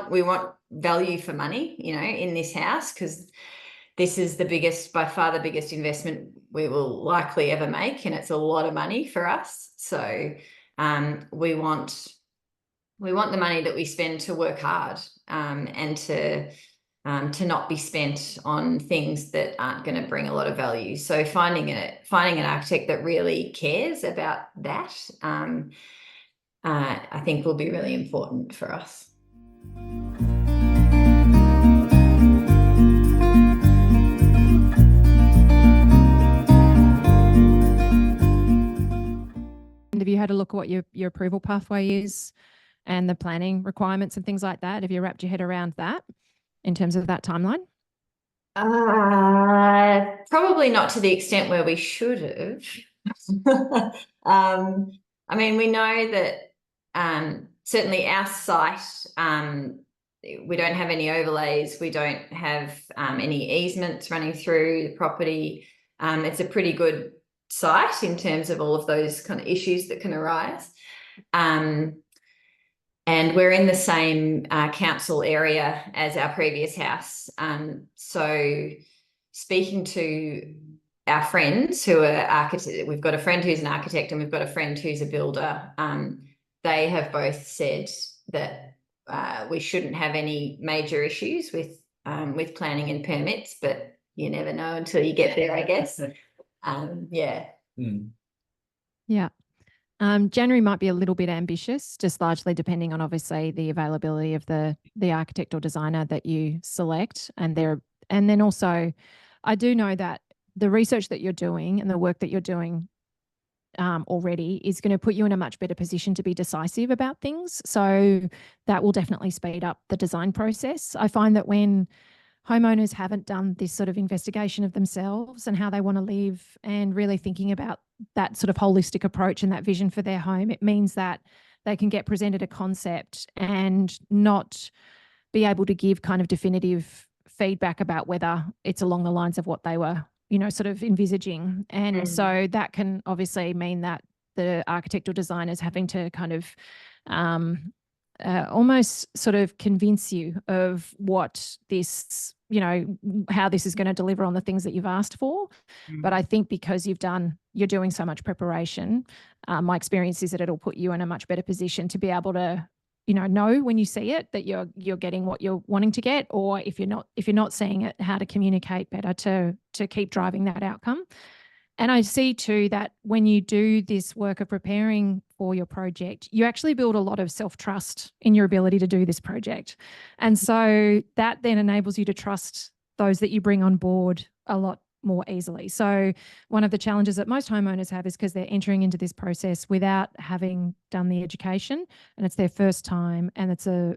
want value for money, you know, in this house, because this is by far the biggest investment we will likely ever make, and it's a lot of money for us. So we want the money that we spend to work hard, and to not be spent on things that aren't going to bring a lot of value. So finding an architect that really cares about that, I think will be really important for us. Have you had a look at what your approval pathway is and the planning requirements and things like that? Have you wrapped your head around that in terms of that timeline? Probably not to the extent where we should have. I mean, we know that certainly our site, we don't have any overlays. We don't have any easements running through the property. It's a pretty good site in terms of all of those kind of issues that can arise. And we're in the same council area as our previous house. So speaking to our friends who are architects, we've got a friend who's an architect and we've got a friend who's a builder. They have both said that we shouldn't have any major issues with planning and permits, but you never know until you get there, I guess. Yeah. Yeah. January might be a little bit ambitious, just largely depending on obviously the availability of the architect or designer that you select, and then also I do know that the research that you're doing and the work that you're doing already is going to put you in a much better position to be decisive about things. So that will definitely speed up the design process. I find that when homeowners haven't done this sort of investigation of themselves and how they want to live and really thinking about that sort of holistic approach and that vision for their home, it means that they can get presented a concept and not be able to give kind of definitive feedback about whether it's along the lines of what they were, you know, sort of envisaging. And so that can obviously mean that the architect or designer is having to kind of almost sort of convince you of what this, you know, how this is going to deliver on the things that you've asked for. But I think because you're doing so much preparation, my experience is that it'll put you in a much better position to be able to, you know when you see it that you're getting what you're wanting to get, or if you're not seeing it, how to communicate better to keep driving that outcome. And I see too that when you do this work of preparing for your project, you actually build a lot of self-trust in your ability to do this project. And so that then enables you to trust those that you bring on board a lot more easily. So one of the challenges that most homeowners have is because they're entering into this process without having done the education, and it's their first time, and it's a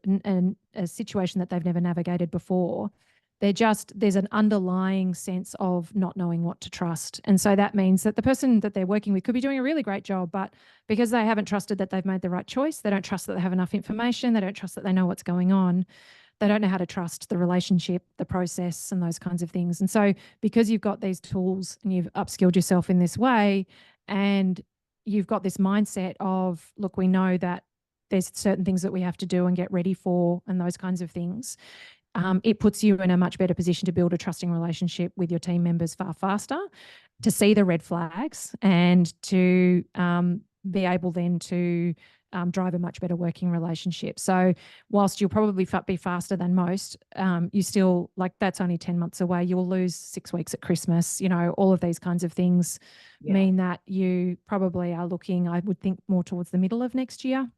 situation that they've never navigated before. There's an underlying sense of not knowing what to trust. And so that means that the person that they're working with could be doing a really great job, but because they haven't trusted that they've made the right choice, they don't trust that they have enough information, they don't trust that they know what's going on, they don't know how to trust the relationship, the process, and those kinds of things. And so because you've got these tools and you've upskilled yourself in this way, and you've got this mindset of, look, we know that there's certain things that we have to do and get ready for and those kinds of things, it puts you in a much better position to build a trusting relationship with your team members far faster, to see the red flags, and to be able then to drive a much better working relationship. So whilst you'll probably be faster than most, you still, like, that's only 10 months away. You'll lose 6 weeks at Christmas. You know, all of these kinds of things mean that you probably are looking, I would think, more towards the middle of next year.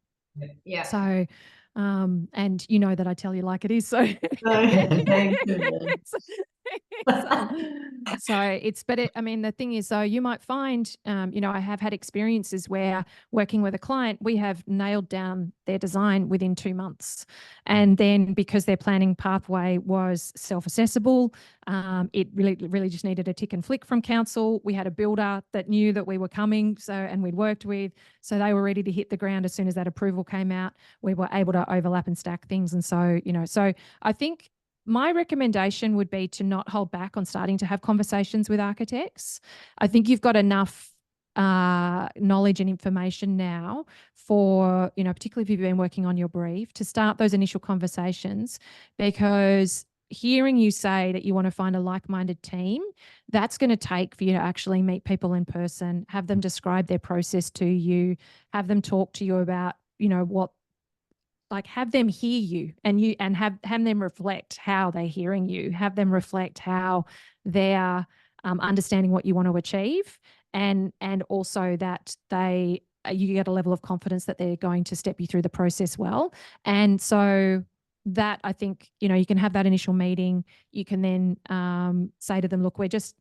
Yeah. So and you know that I tell you like it is. So I mean, the thing is, though, you might find, you know, I have had experiences where working with a client, we have nailed down their design within 2 months. And then because their planning pathway was self-assessable, it really just needed a tick and flick from council. We had a builder that knew that we were coming, and we'd worked with, so they were ready to hit the ground as soon as that approval came out. We were able to overlap and stack things. And so, you know, so I think my recommendation would be to not hold back on starting to have conversations with architects. I think you've got enough, you know, sort of experience knowledge and information now for, particularly if you've been working on your brief, to start those initial conversations, because hearing you say that you want to find a like-minded team, that's going to take for you to actually meet people in person, have them describe their process to you, have them talk to you about, what, like, have them hear you and have them reflect how they're hearing you, have them reflect how they're understanding what you want to achieve, and also that you get a level of confidence that they're going to step you through the process well. And so that, I think, you can have that initial meeting. You can then say to them, look, we're just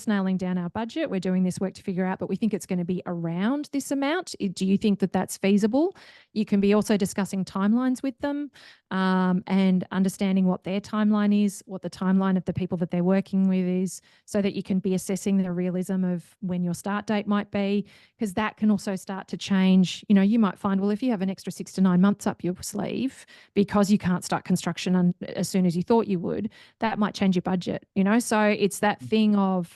nailing down our budget. We're doing this work to figure out, but we think it's going to be around this amount. Do you think that that's feasible? You can be also discussing timelines with them, and understanding what their timeline is, what the timeline of the people that they're working with is, so that you can be assessing the realism of when your start date might be, because that can also start to change. You might find, well, if you have an extra 6 to 9 months up your sleeve because you can't start construction as soon as you thought you would, that might change your budget. So it's that thing of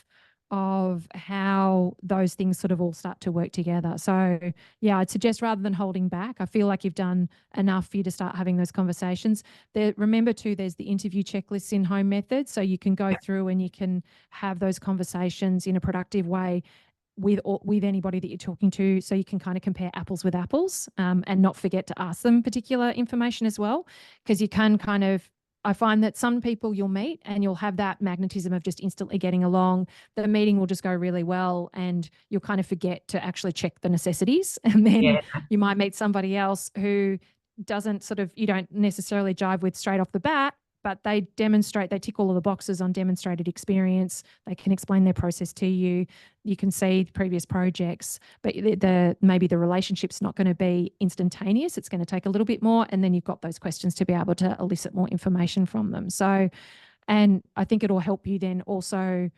how those things sort of all start to work together. So yeah, I'd suggest, rather than holding back, I feel like you've done enough for you to start having those conversations. Remember too, there's the interview checklists in Home Methods, so you can go through and you can have those conversations in a productive way with anybody that you're talking to, so you can kind of compare apples with apples, and not forget to ask them particular information as well, because you can kind of, I find that some people you'll meet and you'll have that magnetism of just instantly getting along. The meeting will just go really well and you'll kind of forget to actually check the necessities. And then you might meet somebody else who doesn't you don't necessarily jive with straight off the bat, but they tick all of the boxes on demonstrated experience. They can explain their process to you. You can see previous projects, but maybe the relationship's not going to be instantaneous. It's going to take a little bit more. And then you've got those questions to be able to elicit more information from them. So, and I think it'll help you then also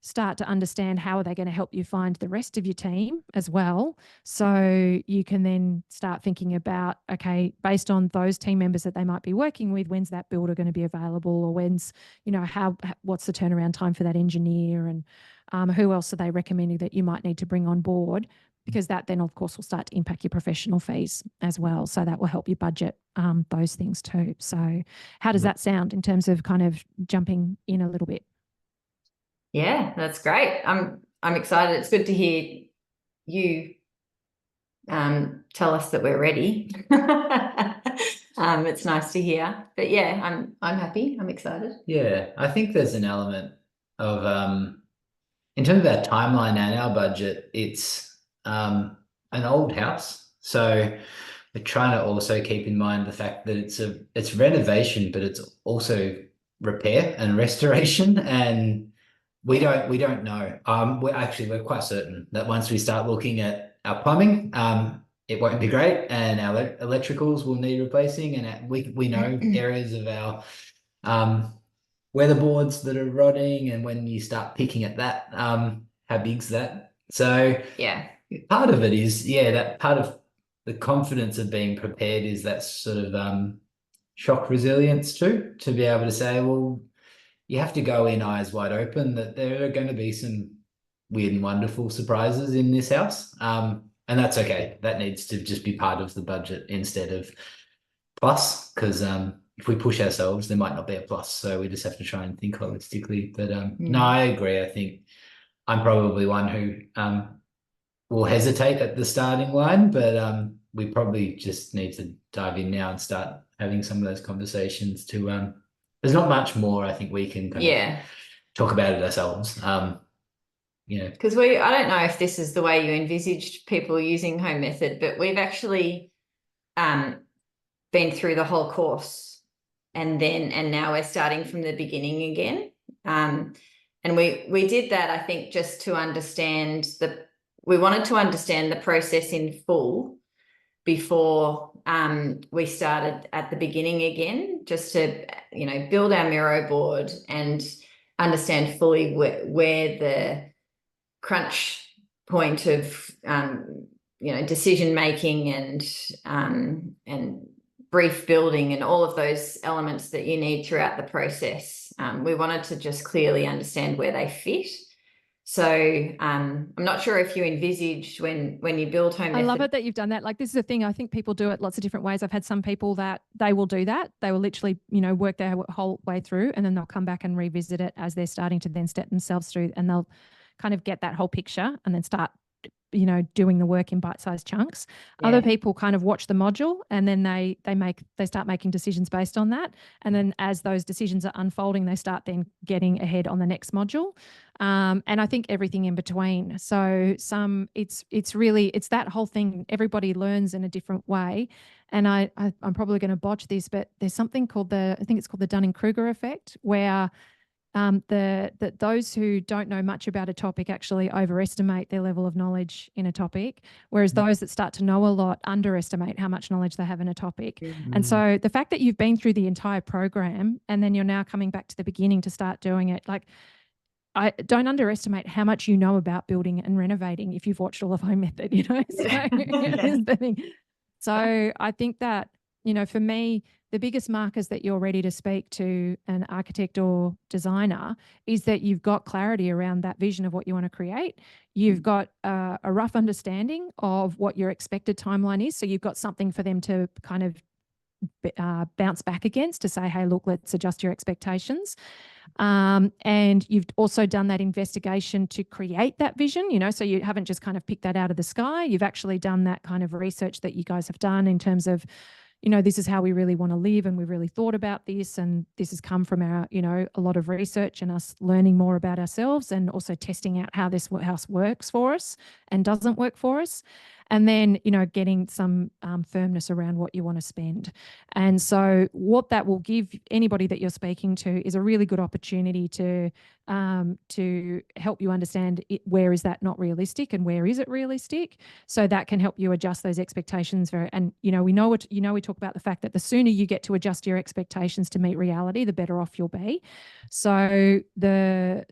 start to understand how are they going to help you find the rest of your team as well. So you can then start thinking about, okay, based on those team members that they might be working with, when's that builder going to be available, or when's, what's the turnaround time for that engineer, and who else are they recommending that you might need to bring on board, because that then of course will start to impact your professional fees as well. So that will help you budget those things too. So how does that sound in terms of kind of jumping in a little bit? Yeah, that's great. I'm excited. It's good to hear you tell us that we're ready. It's nice to hear. But yeah, I'm happy. I'm excited. Yeah, I think there's an element of in terms of our timeline and our budget, it's an old house. So we're trying to also keep in mind the fact that it's renovation, but it's also repair and restoration. And we don't know. We're quite certain that once we start looking at our plumbing, it won't be great, and our electricals will need replacing, and we know areas of our weatherboards that are rotting, and when you start picking at that, how big's that? So yeah, part of it is that part of the confidence of being prepared is that sort of shock resilience too, to be able to say, well, you have to go in eyes wide open that there are going to be some weird and wonderful surprises in this house. And that's okay. That needs to just be part of the budget instead of plus, because if we push ourselves, there might not be a plus. So we just have to try and think holistically. But no, I agree. I think I'm probably one who will hesitate at the starting line, but we probably just need to dive in now and start having some of those conversations to there's not much more I think we can kind of talk about it ourselves. Because I don't know if this is the way you envisaged people using Home Method, but we've actually been through the whole course, and now we're starting from the beginning again. And we did that, I think, just to understand we wanted to understand the process in full before we started at the beginning again, just to build our Miro board and understand fully where the crunch point of decision making and brief building and all of those elements that you need throughout the process. We wanted to just clearly understand where they fit. So I'm not sure if you envisaged when you build home I love method. it that you've done that. Like, this is a thing. I think people do it lots of different ways. I've had some people that they will do that. They will literally, work their whole way through, and then they'll come back and revisit it as they're starting to then step themselves through, and they'll kind of get that whole picture and then start doing the work in bite-sized chunks. Yeah. Other people kind of watch the module, and then they start making decisions based on that. And then as those decisions are unfolding, they start then getting ahead on the next module. And I think everything in between. So it's really that whole thing. Everybody learns in a different way. And I'm probably going to botch this, but there's something called I think it's called the Dunning-Kruger effect, where those who don't know much about a topic actually overestimate their level of knowledge in a topic, whereas those that start to know a lot underestimate how much knowledge they have in a topic. And so the fact that you've been through the entire program and then you're now coming back to the beginning to start doing it, like, I don't underestimate how much you know about building and renovating if you've watched all of Home Method, So, here's the thing. So I think that, for me, the biggest markers that you're ready to speak to an architect or designer is that you've got clarity around that vision of what you want to create. You've got a rough understanding of what your expected timeline is. So you've got something for them to kind of bounce back against to say, hey, look, let's adjust your expectations. And you've also done that investigation to create that vision, so you haven't just kind of picked that out of the sky. You've actually done that kind of research that you guys have done in terms of, this is how we really want to live, and we've really thought about this, and this has come from our, a lot of research and us learning more about ourselves, and also testing out how this house works for us and doesn't work for us. And then, getting some firmness around what you want to spend. And so what that will give anybody that you're speaking to is a really good opportunity to help you understand where is that not realistic and where is it realistic. So that can help you adjust those expectations. And, we talk about the fact that the sooner you get to adjust your expectations to meet reality, the better off you'll be. So the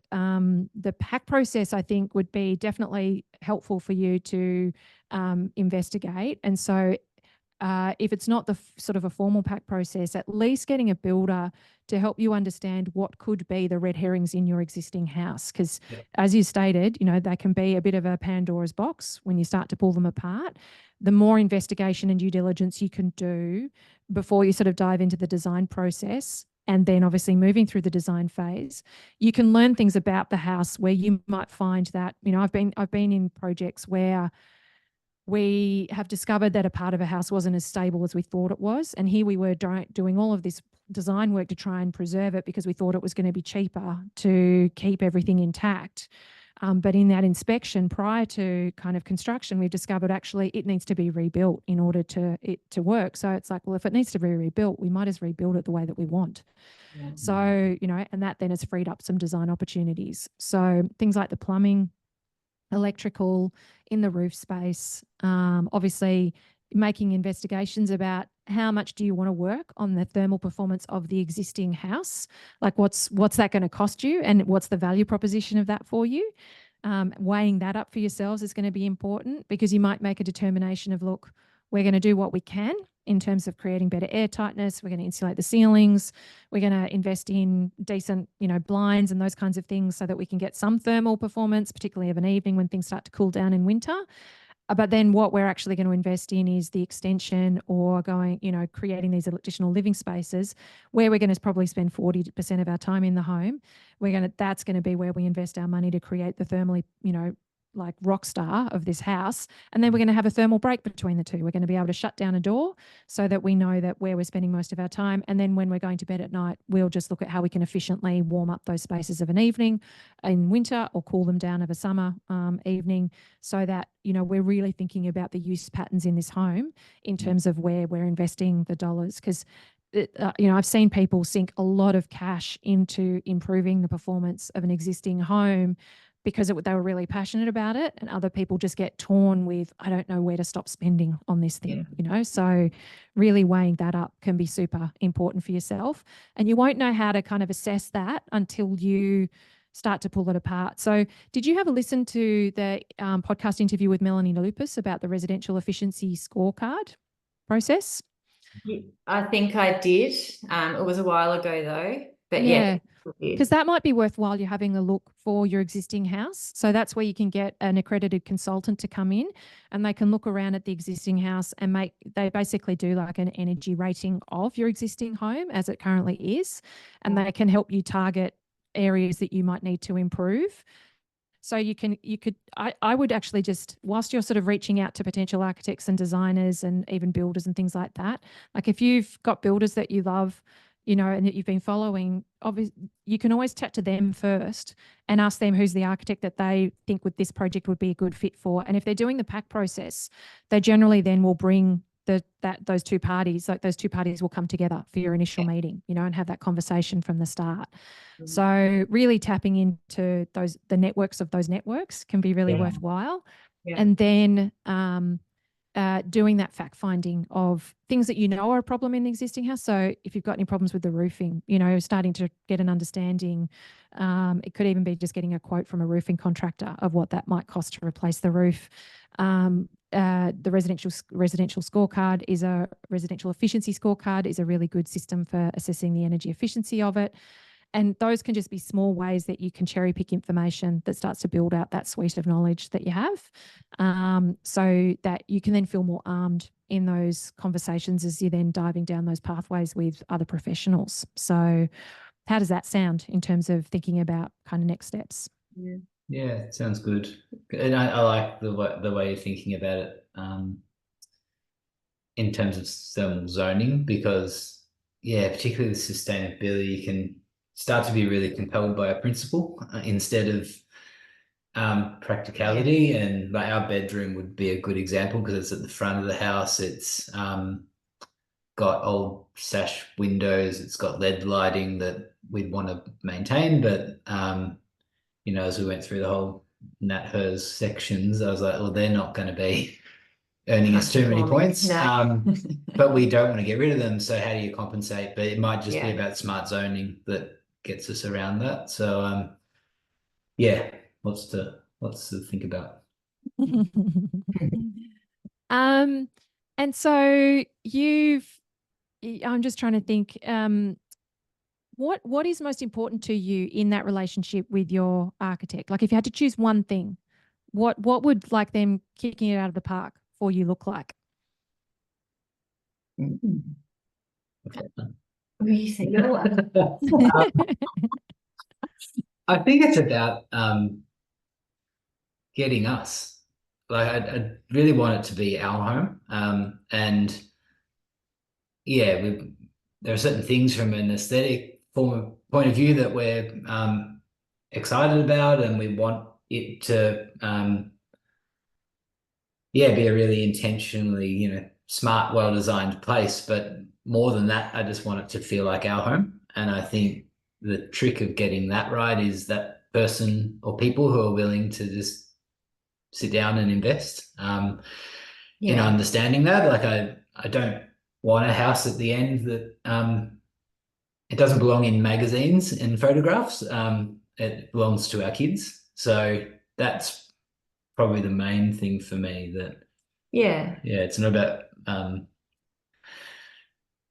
pack process, I think, would be definitely helpful for you to investigate. And so if it's not the sort of a formal pack process, at least getting a builder to help you understand what could be the red herrings in your existing house. Because as you stated, they can be a bit of a Pandora's box when you start to pull them apart. The more investigation and due diligence you can do before you sort of dive into the design process, and then obviously moving through the design phase, you can learn things about the house where you might find that, I've been in projects where we have discovered that a part of a house wasn't as stable as we thought it was. And here we were doing all of this design work to try and preserve it because we thought it was going to be cheaper to keep everything intact. But in that inspection prior to kind of construction, we've discovered actually it needs to be rebuilt in order to it to work. So it's like, well, if it needs to be rebuilt, we might as rebuild it the way that we want. Yeah. So, and that then has freed up some design opportunities. So things like the plumbing, electrical, in the roof space, obviously making investigations about how much do you want to work on the thermal performance of the existing house, like what's that going to cost you, and what's the value proposition of that for you. Weighing that up for yourselves is going to be important, because you might make a determination of, look, we're going to do what we can in terms of creating better air tightness. We're going to insulate the ceilings. We're going to invest in decent, blinds and those kinds of things so that we can get some thermal performance, particularly of an evening when things start to cool down in winter. But then what we're actually going to invest in is the extension, or creating these additional living spaces where we're going to probably spend 40% of our time in the home. That's going to be where we invest our money to create the thermally, like rock star of this house. And then we're going to have a thermal break between the two. We're going to be able to shut down a door so that we know that where we're spending most of our time. And then when we're going to bed at night, we'll just look at how we can efficiently warm up those spaces of an evening in winter, or cool them down of a summer evening, so that, we're really thinking about the use patterns in this home in terms of where we're investing the dollars. Because I've seen people sink a lot of cash into improving the performance of an existing home because they were really passionate about it, and other people just get torn with, I don't know where to stop spending on this thing, So really weighing that up can be super important for yourself, and you won't know how to kind of assess that until you start to pull it apart. So did you have a listen to the podcast interview with Melanie Lupus about the residential efficiency scorecard process? I think I did. It was a while ago though, But Yeah. Because that might be worthwhile. You're having a look for your existing house. So that's where you can get an accredited consultant to come in, and they can look around at the existing house and they basically do like an energy rating of your existing home as it currently is. And they can help you target areas that you might need to improve. So I would actually just, whilst you're sort of reaching out to potential architects and designers and even builders and things like that, like if you've got builders that you love, you know, and that you've been following, obviously you can always chat to them first and ask them who's the architect that they think with this project would be a good fit for. And if they're doing the pack process, they generally then will bring those two parties, like those two parties will come together for your initial meeting, you know, and have that conversation from the start. So really tapping into the networks of those networks can be really worthwhile. And then doing that fact finding of things that you know are a problem in the existing house. So if you've got any problems with the roofing, you know, starting to get an understanding. It could even be just getting a quote from a roofing contractor of what that might cost to replace the roof. The residential scorecard is a residential efficiency scorecard is a really good system for assessing the energy efficiency of it. And those can just be small ways that you can cherry pick information that starts to build out that suite of knowledge that you have, so that you can then feel more armed in those conversations as you're then diving down those pathways with other professionals. So how does that sound in terms of thinking about kind of next steps? Yeah, it sounds good. And I like the way you're thinking about it in terms of thermal zoning, because, particularly with sustainability, you can start to be really compelled by a principle instead of practicality. And like our bedroom would be a good example because it's at the front of the house. It's got old sash windows. It's got LED lighting that we'd want to maintain. But, you know, as we went through the whole Nat Hers sections, I was like, well, they're not going to be earning us too many points. No. But we don't want to get rid of them. So how do you compensate? But it might just be about smart zoning that gets us around that. So lots to think about. And so I'm just trying to think, what is most important to you in that relationship with your architect? Like if you had to choose one thing, what would like them kicking it out of the park for you look like? What do you think? I think it's about getting us. Like I really want it to be our home. And there are certain things from an aesthetic point of view that we're excited about, and we want it to be a really intentionally, you know, smart, well-designed place. But more than that, I just want it to feel like our home. And I think the trick of getting that right is that person or people who are willing to just sit down and invest in understanding that. Like I don't want a house at the end that it doesn't belong in magazines and photographs. It belongs to our kids. So that's probably the main thing for me. That it's not about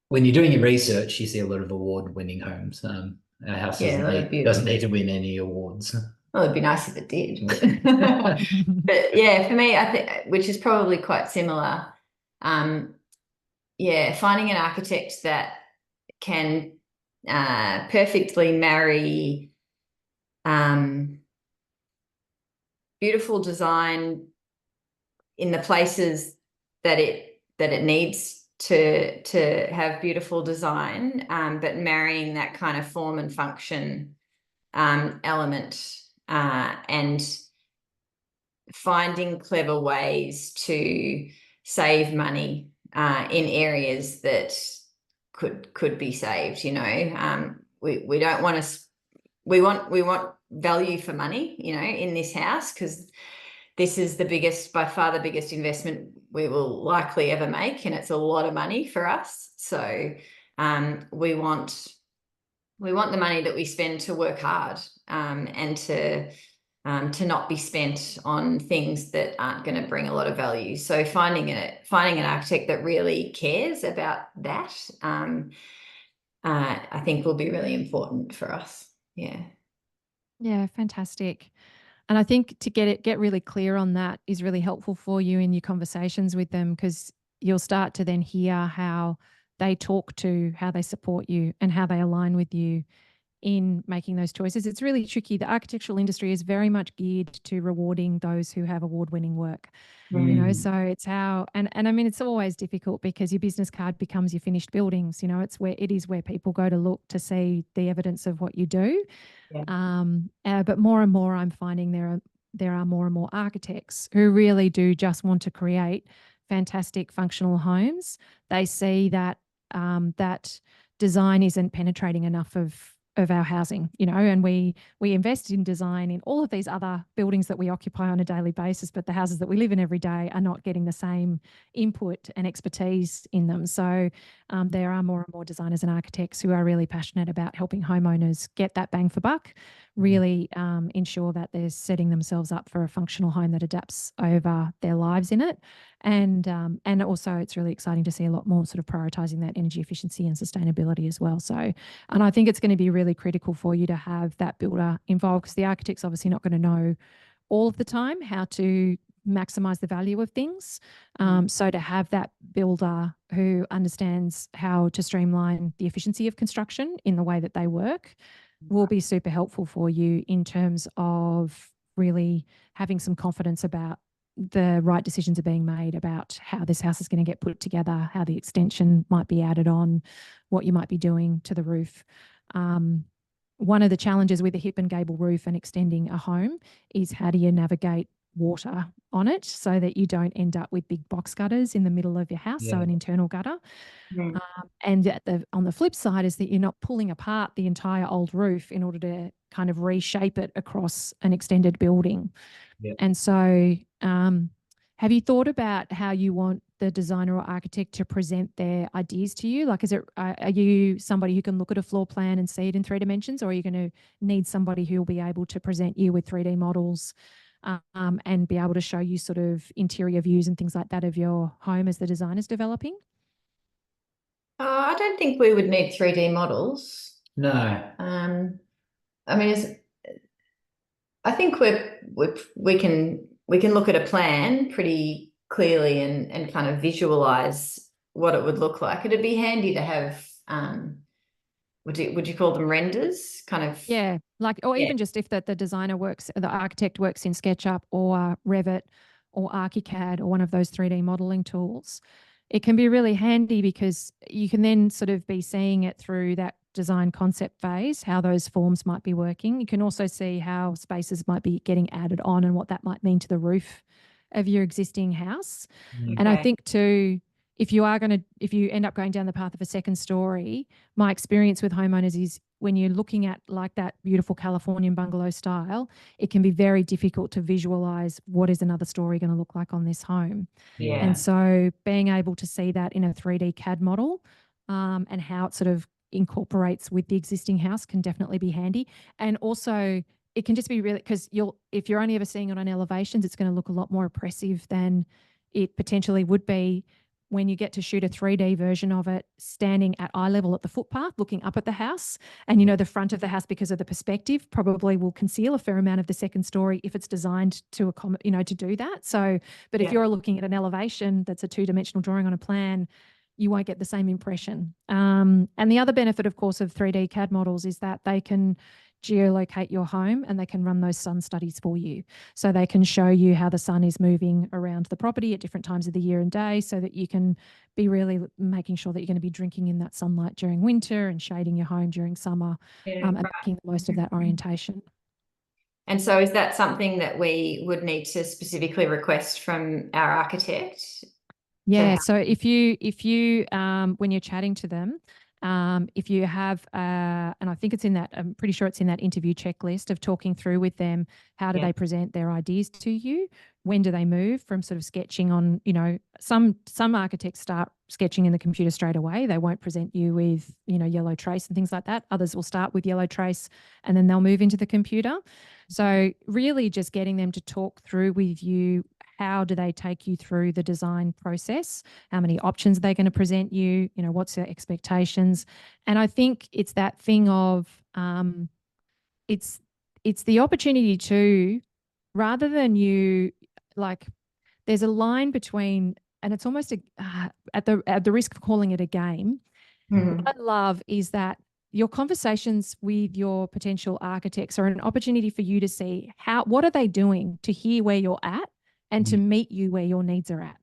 when you're doing your research, you see a lot of award-winning homes. Our house doesn't need to win any awards. Well, it'd be nice if it did. But yeah, for me, I think, which is probably quite similar. Finding an architect that can perfectly marry beautiful design in the places that it needs to have beautiful design, but marrying that kind of form and function element, and finding clever ways to save money in areas that could be saved. You know, we don't want to. We want value for money, you know, in this house, because this is by far the biggest investment we will likely ever make, and it's a lot of money for us. So we want the money that we spend to work hard, and to not be spent on things that aren't going to bring a lot of value. So finding an architect that really cares about that, I think will be really important for us. Yeah. Yeah, fantastic. And I think to get really clear on that is really helpful for you in your conversations with them, because you'll start to then hear how they talk to, how they support you, and how they align with you in making those choices. It's really tricky. The architectural industry is very much geared to rewarding those who have award-winning work. You know, so it's how, and I mean, it's always difficult because your business card becomes your finished buildings. You know, it is where people go to look to see the evidence of what you do. Yeah. But more and more, I'm finding there are more and more architects who really do just want to create fantastic functional homes. They see that that design isn't penetrating enough of our housing, you know, and we invest in design in all of these other buildings that we occupy on a daily basis, but the houses that we live in every day are not getting the same input and expertise in them. So there are more and more designers and architects who are really passionate about helping homeowners get that bang for buck, really ensure that they're setting themselves up for a functional home that adapts over their lives in it. And also it's really exciting to see a lot more sort of prioritizing that energy efficiency and sustainability as well. So, and I think it's going to be really critical for you to have that builder involved, because the architect's obviously not going to know all of the time how to maximize the value of things. So to have that builder who understands how to streamline the efficiency of construction in the way that they work will be super helpful for you in terms of really having some confidence about the right decisions are being made about how this house is going to get put together, how the extension might be added on, what you might be doing to the roof. One of the challenges with a hip and gable roof and extending a home is how do you navigate water on it so that you don't end up with big box gutters in the middle of your house, so an internal gutter. And on the flip side is that you're not pulling apart the entire old roof in order to kind of reshape it across an extended building. And so have you thought about how you want the designer or architect to present their ideas to you? Like, are you somebody who can look at a floor plan and see it in 3 dimensions, or are you going to need somebody who will be able to present you with 3D models and be able to show you sort of interior views and things like that of your home as the design is developing? I don't think we would need 3D models. No. I mean, I think we can look at a plan pretty clearly and kind of visualize what it would look like. It'd be handy to have would you call them renders? Kind of. Yeah, like, or even just if the designer works, the architect works in SketchUp or Revit or ArchiCAD or one of those 3D modeling tools, it can be really handy because you can then sort of be seeing it through that design concept phase, how those forms might be working. You can also see how spaces might be getting added on and what that might mean to the roof of your existing house. And I think too, if you end up going down the path of a second story, my experience with homeowners is when you're looking at like that beautiful Californian bungalow style, it can be very difficult to visualize what is another story going to look like on this home. And so being able to see that in a 3D CAD model and how it sort of incorporates with the existing house can definitely be handy. And also it can just be really, because if you're only ever seeing it on elevations, it's going to look a lot more oppressive than it potentially would be when you get to shoot a 3D version of it standing at eye level at the footpath, looking up at the house. And, you know, the front of the house, because of the perspective, probably will conceal a fair amount of the second story if it's designed to accommodate, you know, to do that. So, but if you're looking at an elevation that's a 2-dimensional drawing on a plan, you won't get the same impression. And the other benefit, of course, of 3D CAD models is that they can geolocate your home and they can run those sun studies for you. So they can show you how the sun is moving around the property at different times of the year and day, so that you can be really making sure that you're going to be drinking in that sunlight during winter and shading your home during summer and making the most of that orientation. And so is that something that we would need to specifically request from our architect? Yeah. So if you when you're chatting to them, if you have, and I think it's in that, I'm pretty sure it's in that interview checklist of talking through with them, how do they present their ideas to you? When do they move from sort of sketching on, you know, some architects start sketching in the computer straight away. They won't present you with, you know, yellow trace and things like that. Others will start with yellow trace and then they'll move into the computer. So really just getting them to talk through with you how do they take you through the design process? How many options are they going to present you? You know, what's their expectations? And I think it's that thing of it's the opportunity to, rather than you, like, there's a line between, and it's almost at the risk of calling it a game. What I love is that your conversations with your potential architects are an opportunity for you to see what are they doing to hear where you're at and to meet you where your needs are at.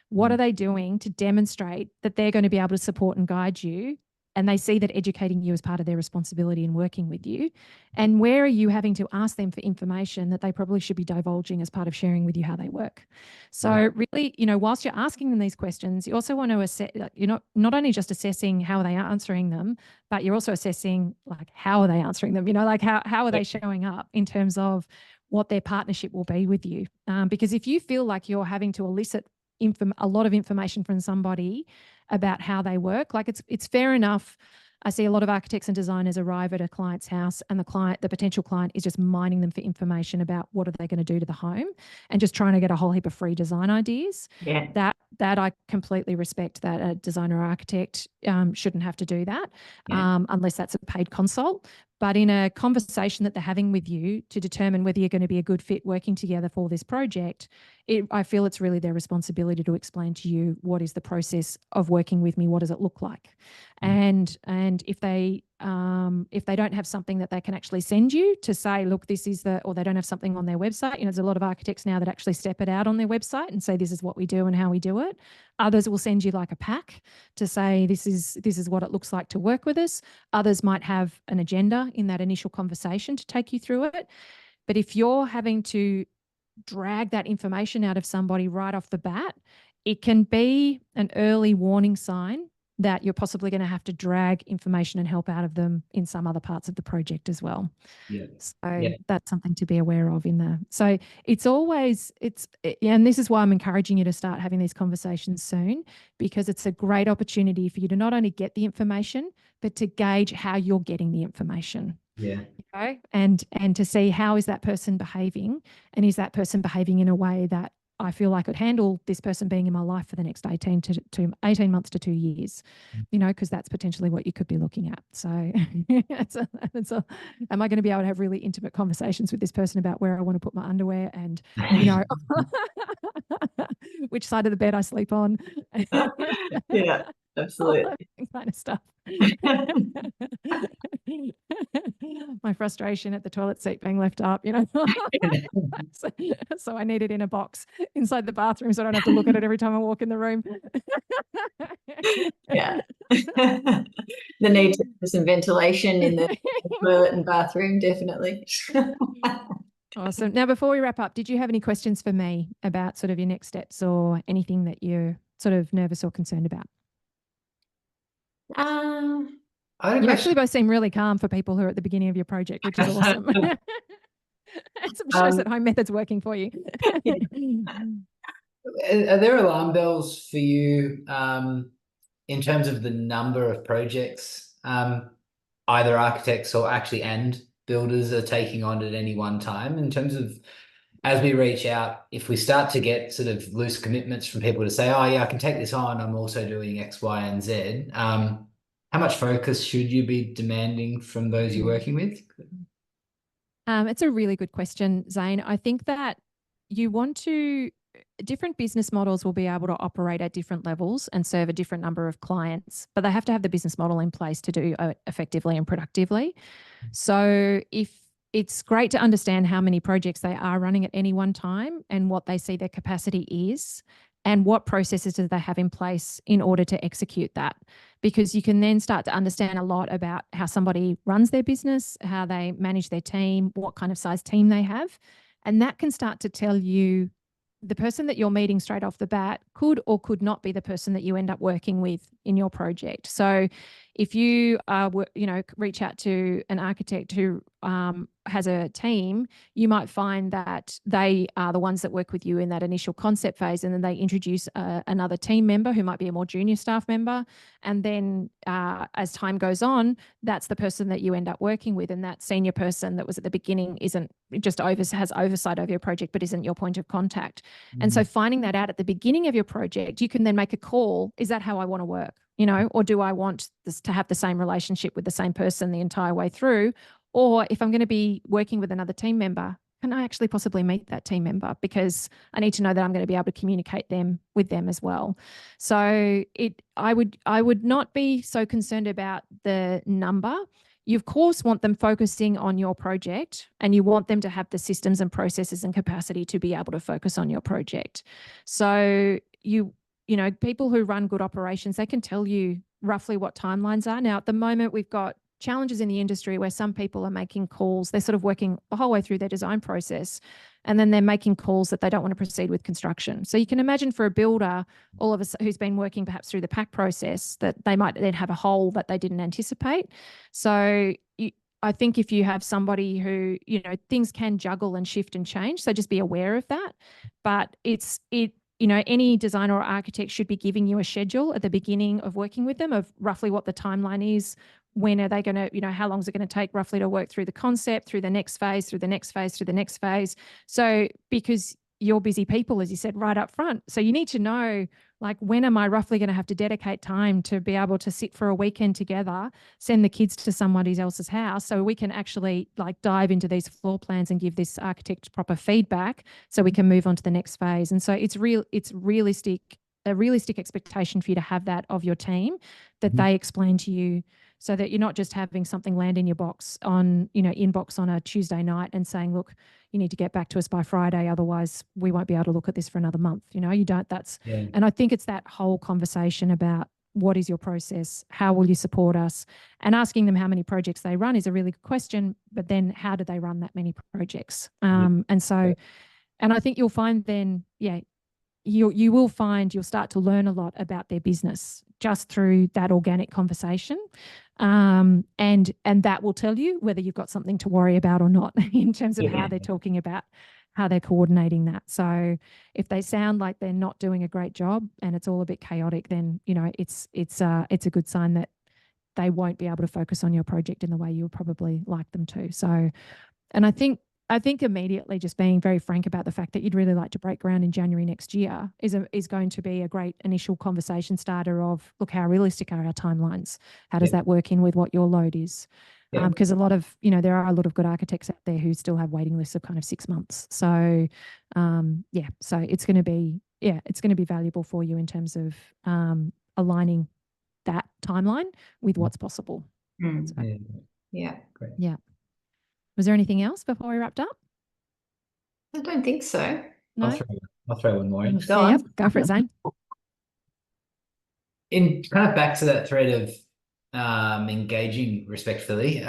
What are they doing to demonstrate that they're going to be able to support and guide you? And they see that educating you is part of their responsibility in working with you. And where are you having to ask them for information that they probably should be divulging as part of sharing with you how they work? So really, you know, whilst you're asking them these questions, you also want to assess, you're not only just assessing how are they answering them, but you're also assessing, like, how are they answering them? You know, like how are they showing up in terms of what their partnership will be with you? Because if you feel like you're having to elicit a lot of information from somebody about how they work, like, it's fair enough. I see a lot of architects and designers arrive at a client's house and the potential client is just mining them for information about what are they going to do to the home and just trying to get a whole heap of free design ideas. Yeah. That I completely respect, that a designer or architect shouldn't have to do that unless that's a paid consult. But in a conversation that they're having with you to determine whether you're going to be a good fit working together for this project, I feel it's really their responsibility to explain to you what is the process of working with me, what does it look like, and if they don't have something that they can actually send you to say, look, this is or they don't have something on their website. You know, there's a lot of architects now that actually step it out on their website and say, this is what we do and how we do it. Others will send you like a pack to say, this is what it looks like to work with us. Others might have an agenda in that initial conversation to take you through it. But if you're having to drag that information out of somebody right off the bat, it can be an early warning sign that you're possibly going to have to drag information and help out of them in some other parts of the project as well. So that's something to be aware of in there. So it's always, and this is why I'm encouraging you to start having these conversations soon, because it's a great opportunity for you to not only get the information, but to gauge how you're getting the information. Okay? And to see, how is that person behaving, and is that person behaving in a way that I feel like I could handle this person being in my life for the next 18 months to 2 years, you know, because that's potentially what you could be looking at. So am I going to be able to have really intimate conversations with this person about where I want to put my underwear and, you know, which side of the bed I sleep on? Yeah, absolutely. All that kind of stuff. My frustration at the toilet seat being left up, you know. So I need it in a box inside the bathroom so I don't have to look at it every time I walk in the room. Yeah. The need for some ventilation in the toilet and bathroom, definitely. Awesome. Now, before we wrap up, did you have any questions for me about sort of your next steps or anything that you're sort of nervous or concerned about? You actually both seem really calm for people who are at the beginning of your project, which is awesome. It shows that home method's working for you. Are there alarm bells for you in terms of the number of projects either architects or and builders are taking on at any one time, in terms of, as we reach out, if we start to get sort of loose commitments from people to say, oh yeah, I can take this on, I'm also doing X, Y, and Z, how much focus should you be demanding from those you're working with? It's a really good question, Zane. I think that different business models will be able to operate at different levels and serve a different number of clients, but they have to have the business model in place to do it effectively and productively. So it's great to understand how many projects they are running at any one time and what they see their capacity is, and what processes do they have in place in order to execute that. Because you can then start to understand a lot about how somebody runs their business, how they manage their team, what kind of size team they have. And that can start to tell you the person that you're meeting straight off the bat could or could not be the person that you end up working with in your project. So if you reach out to an architect who has a team, you might find that they are the ones that work with you in that initial concept phase, and then they introduce another team member who might be a more junior staff member, and then as time goes on, that's the person that you end up working with, and that senior person that was at the beginning isn't just has oversight over your project but isn't your point of contact. And so finding that out at the beginning of your project, you can then make a call. Is that how I want to work? Or do I want this to have the same relationship with the same person the entire way through? Or if I'm going to be working with another team member, can I actually possibly meet that team member? Because I need to know that I'm going to be able to communicate with them as well. So I would not be so concerned about the number. You, of course, want them focusing on your project, and you want them to have the systems and processes and capacity to be able to focus on your project. So people who run good operations, they can tell you roughly what timelines are. Now, at the moment, we've got challenges in the industry where some people are making calls. They're sort of working the whole way through their design process, and then they're making calls that they don't want to proceed with construction. So you can imagine for a builder, who's been working perhaps through the pack process, that they might then have a hole that they didn't anticipate. So I think if you have somebody who, things can juggle and shift and change, so just be aware of that. But any designer or architect should be giving you a schedule at the beginning of working with them of roughly what the timeline is. When are they going to, how long is it going to take roughly to work through the concept, through the next phase, through the next phase, through the next phase? So because you're busy people, as you said, right up front. So you need to know, like, when am I roughly going to have to dedicate time to be able to sit for a weekend together, send the kids to somebody else's house so we can actually dive into these floor plans and give this architect proper feedback so we can move on to the next phase. And so it's realistic, a realistic expectation for you to have that of your team, that they explain to you, so that you're not just having something land in your inbox on a Tuesday night and saying, look, you need to get back to us by Friday, otherwise we won't be able to look at this for another month. You don't, and I think it's that whole conversation about what is your process, how will you support us, and asking them how many projects they run is a really good question, but then how do they run that many projects? And I think you'll find then, you will find you'll start to learn a lot about their business just through that organic conversation. And that will tell you whether you've got something to worry about or not in terms of how they're talking about how they're coordinating that. So if they sound like they're not doing a great job and it's all a bit chaotic, then, it's a good sign that they won't be able to focus on your project in the way you would probably like them to. So, and I think immediately just being very frank about the fact that you'd really like to break ground in January next year is going to be a great initial conversation starter of, look, how realistic are our timelines? How does that work in with what your load is? Because a lot of, there are a lot of good architects out there who still have waiting lists of kind of 6 months. So, so it's going to be valuable for you in terms of aligning that timeline with what's possible. So, Great. Yeah. Was there anything else before we wrapped up? I don't think so. No? I'll throw one more in. Go on. Go for it, Zane. In kind of back to that thread of engaging respectfully,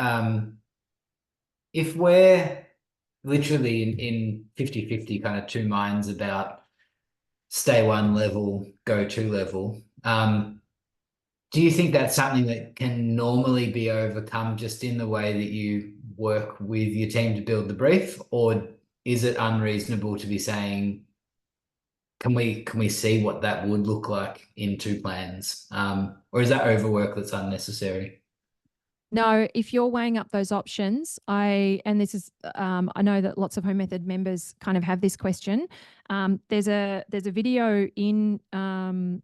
if we're literally in 50-50 kind of two minds about stay one level, go two level, do you think that's something that can normally be overcome just in the way that you work with your team to build the brief? Or is it unreasonable to be saying, can we see what that would look like in two plans? Or is that overwork that's unnecessary? No, if you're weighing up those options, I know that lots of Home Method members kind of have this question. There's a video in the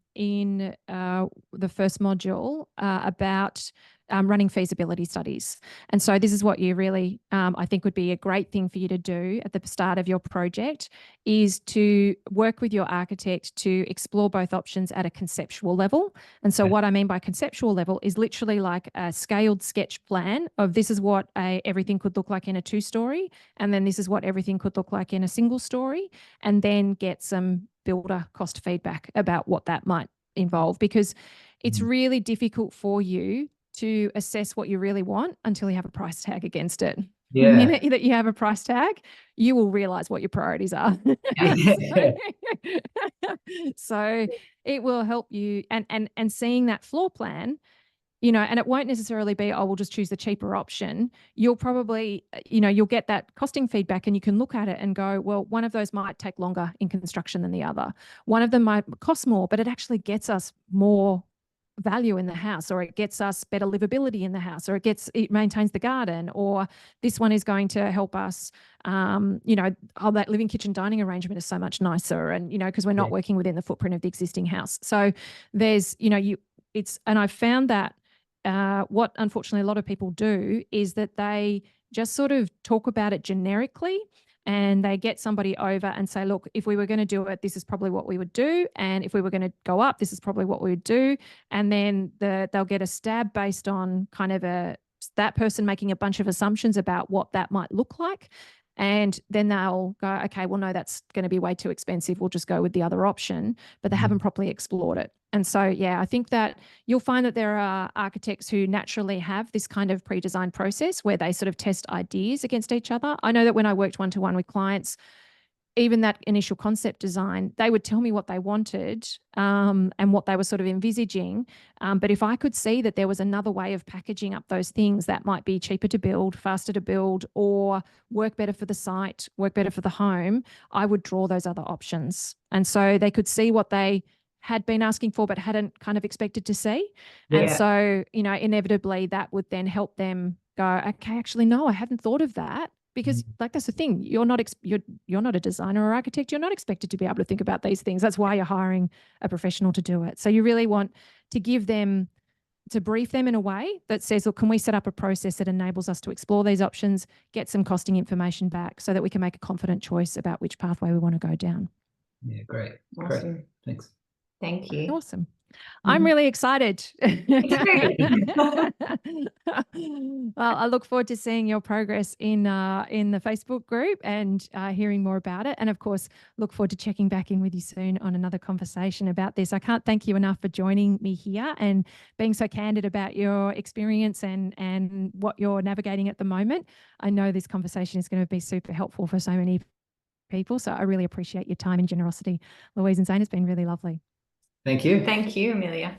first module about running feasibility studies. And so this is what you really, I think would be a great thing for you to do at the start of your project, is to work with your architect to explore both options at a conceptual level. And so what I mean by conceptual level is literally like a scaled sketch plan of, this is what everything could look like in a 2-story, and then this is what everything could look like in a single story, and then get some builder cost feedback about what that might involve, because it's really difficult for you to assess what you really want until you have a price tag against it. The minute that you have a price tag, you will realize what your priorities are. So it will help you, and seeing that floor plan you know, and it won't necessarily be, oh, we'll just choose the cheaper option. You'll probably, you know, you'll get that costing feedback and you can look at it and go, well, one of those might take longer in construction than the other. One of them might cost more, but it actually gets us more value in the house, or it gets us better livability in the house, or it maintains the garden, or this one is going to help us, you know, oh, that living kitchen dining arrangement is so much nicer. And, you know, because we're not working within the footprint of the existing house. So there's, you know, and I've found that what unfortunately a lot of people do is that they just sort of talk about it generically, and they get somebody over and say, look, if we were going to do it, this is probably what we would do. And if we were going to go up, this is probably what we would do. And then they'll get a stab based on kind of that person making a bunch of assumptions about what that might look like. And then they'll go, okay, well, no, that's going to be way too expensive. We'll just go with the other option, but they haven't properly explored it. And so, yeah, I think that you'll find that there are architects who naturally have this kind of pre-designed process where they sort of test ideas against each other. I know that when I worked one-to-one with clients, even that initial concept design, they would tell me what they wanted and what they were sort of envisaging. But if I could see that there was another way of packaging up those things that might be cheaper to build, faster to build, or work better for the site, work better for the home, I would draw those other options. And so they could see what they had been asking for but hadn't kind of expected to see. Yeah. And so, you know, inevitably that would then help them go, okay, actually, no, I hadn't thought of that. Because like, that's the thing, you're not a designer or architect. You're not expected to be able to think about these things. That's why you're hiring a professional to do it. So you really want to brief them in a way that says, look, can we set up a process that enables us to explore these options, get some costing information back so that we can make a confident choice about which pathway we want to go down. Yeah, great. Awesome. Great. Thanks. Thank you. Awesome. I'm really excited. Well, I look forward to seeing your progress in the Facebook group and hearing more about it. And of course, look forward to checking back in with you soon on another conversation about this. I can't thank you enough for joining me here and being so candid about your experience and what you're navigating at the moment. I know this conversation is going to be super helpful for so many people. So I really appreciate your time and generosity. Louise and Zane, has been really lovely. Thank you. Thank you, Amelia.